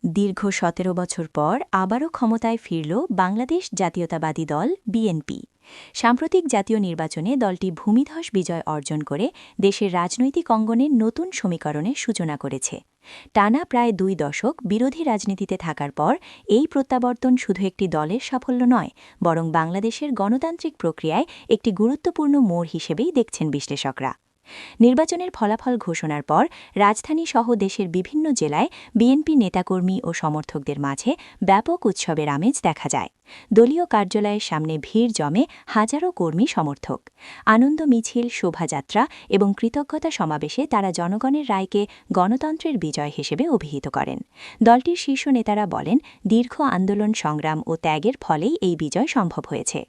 দীর্ঘ ১৭ বছর পর আবারও ক্ষমতায় ফিরল বাংলাদেশ জাতীয়তাবাদী দল বিএনপি। সাম্প্রতিক জাতীয় নির্বাচনে দলটি ভূমিধস বিজয় অর্জন করে দেশের রাজনৈতিক অঙ্গনের নতুন সমীকরণের সূচনা করেছে। টানা প্রায় ২ দশক বিরোধী রাজনীতিতে থাকার পর এই প্রত্যাবর্তন শুধু একটি দলের সাফল্য নয়, বরং বাংলাদেশের গণতান্ত্রিক প্রক্রিয়ায় একটি গুরুত্বপূর্ণ মোড় হিসেবেই দেখছেন বিশ্লেষকরা। নির্বাচনের ফলাফল ঘোষণার পর রাজধানীসহ দেশের বিভিন্ন জেলায় বিএনপি নেতাকর্মী ও সমর্থকদের মাঝে ব্যাপক উৎসবের আমেজ দেখা যায়। দলীয় কার্যালয়ের সামনে ভিড় জমে হাজারো কর্মী সমর্থক। আনন্দ মিছিল, শোভাযাত্রা এবং কৃতজ্ঞতা সমাবেশে তারা জনগণের রায়কে গণতন্ত্রের বিজয় হিসেবে অভিহিত করেন। দলটির শীর্ষ নেতারা বলেন, দীর্ঘ আন্দোলন, সংগ্রাম ও ত্যাগের ফলেই এই বিজয় সম্ভব হয়েছে।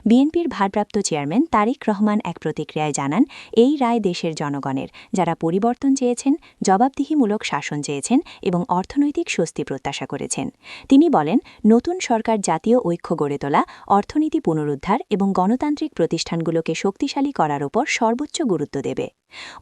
বিএনপির ভারপ্রাপ্ত চেয়ারম্যান তারেক রহমান এক প্রতিক্রিয়ায় জানান, এই রায় দেশের জনগণের, যারা পরিবর্তন চেয়েছেন, জবাবদিহিমূলক শাসন চেয়েছেন এবং অর্থনৈতিক স্বস্তি প্রত্যাশা করেছেন। তিনি বলেন, নতুন সরকার জাতীয় ঐক্য গড়ে তোলা, অর্থনীতি পুনরুদ্ধার এবং গণতান্ত্রিক প্রতিষ্ঠানগুলোকে শক্তিশালী করার ওপর সর্বোচ্চ গুরুত্ব দেবে।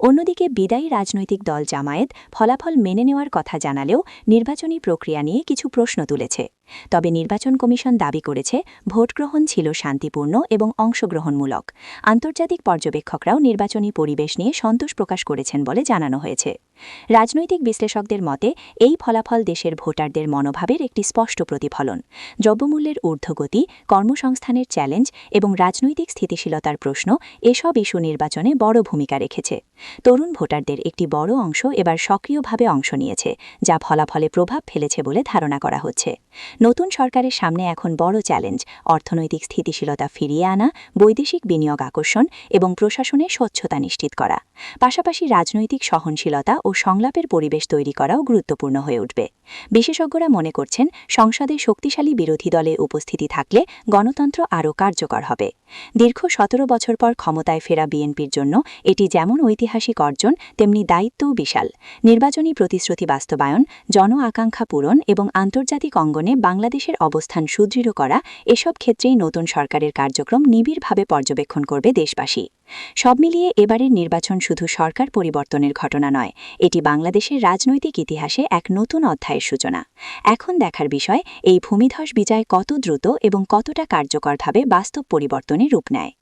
অন্যদিকে বিদায়ী রাজনৈতিক দল জামায়াত ফলাফল মেনে নেওয়ার কথা জানালেও নির্বাচনী প্রক্রিয়া নিয়ে কিছু প্রশ্ন তুলেছে। তবে নির্বাচন কমিশন দাবি করেছে, ভোটগ্রহণ ছিল শান্তিপূর্ণ এবং অংশগ্রহণমূলক। আন্তর্জাতিক পর্যবেক্ষকরাও নির্বাচনী পরিবেশ নিয়ে সন্তোষ প্রকাশ করেছেন বলে জানানো হয়েছে। রাজনৈতিক বিশ্লেষকদের মতে, এই ফলাফল দেশের ভোটারদের মনোভাবের একটি স্পষ্ট প্রতিফলন। দ্রব্যমূল্যের ঊর্ধ্বগতি, কর্মসংস্থানের চ্যালেঞ্জ এবং রাজনৈতিক স্থিতিশীলতার প্রশ্ন, এসব ইস্যু নির্বাচনে বড় ভূমিকা রেখেছে। তরুণ ভোটারদের একটি বড় অংশ এবার সক্রিয়ভাবে অংশ নিয়েছে, যা ফলাফলে প্রভাব ফেলেছে বলে ধারণা করা হচ্ছে। নতুন সরকারের সামনে এখন বড় চ্যালেঞ্জ, অর্থনৈতিক স্থিতিশীলতা ফিরিয়ে আনা, বৈদেশিক বিনিয়োগ আকর্ষণ এবং প্রশাসনের স্বচ্ছতা নিশ্চিত করা। পাশাপাশি রাজনৈতিক সহনশীলতা ও সংলাপের পরিবেশ তৈরি করাও গুরুত্বপূর্ণ হয়ে উঠবে। বিশেষজ্ঞরা মনে করছেন, সংসদে শক্তিশালী বিরোধী দলে উপস্থিতি থাকলে গণতন্ত্র আরও কার্যকর হবে। দীর্ঘ ১৭ বছর পর ক্ষমতায় ফেরা বিএনপির জন্য এটি যেমন ঐতিহাসিক অর্জন, তেমনি দায়িত্বও বিশাল। নির্বাচনী প্রতিশ্রুতি বাস্তবায়ন, জন আকাঙ্ক্ষা পূরণ এবং আন্তর্জাতিক অঙ্গনে বাংলাদেশের অবস্থান সুদৃঢ় করা, এসব ক্ষেত্রেই নতুন সরকারের কার্যক্রম নিবিড়ভাবে পর্যবেক্ষণ করবে দেশবাসী। সব মিলিয়ে এবারের নির্বাচন শুধু সরকার পরিবর্তনের ঘটনা নয়, এটি বাংলাদেশের রাজনৈতিক ইতিহাসে এক নতুন অধ্যায়ের সূচনা। এখন দেখার বিষয়, এই ভূমিধস বিজয় কত দ্রুত এবং কতটা কার্যকরভাবে বাস্তব পরিবর্তনে রূপ নেয়।